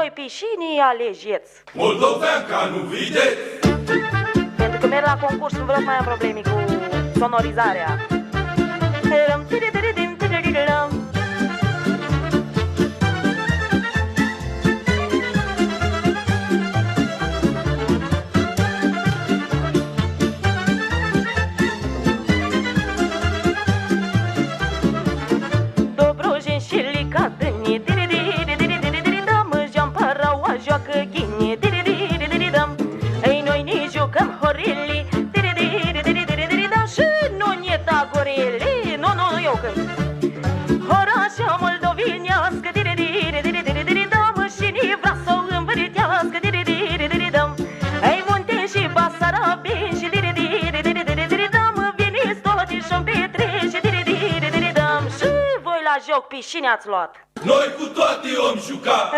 voi pișinii alegeți. Moldoveanca, nu vedeți? Pentru că merg la concurs, nu vreau să mai am probleme cu sonorizarea. Dobrojeni și licadâni, Jean-Paraua joacă ghini, ei noi ni jucăm horili, și nu ne da gorili, nu, eu cânt. Orașa moldovenească, și ni vrea să o învârtească, ei munte și basarabeni, și veniți toți și-mi petreci, și voi la joc pișini ați luat. Noi cu toate om juca.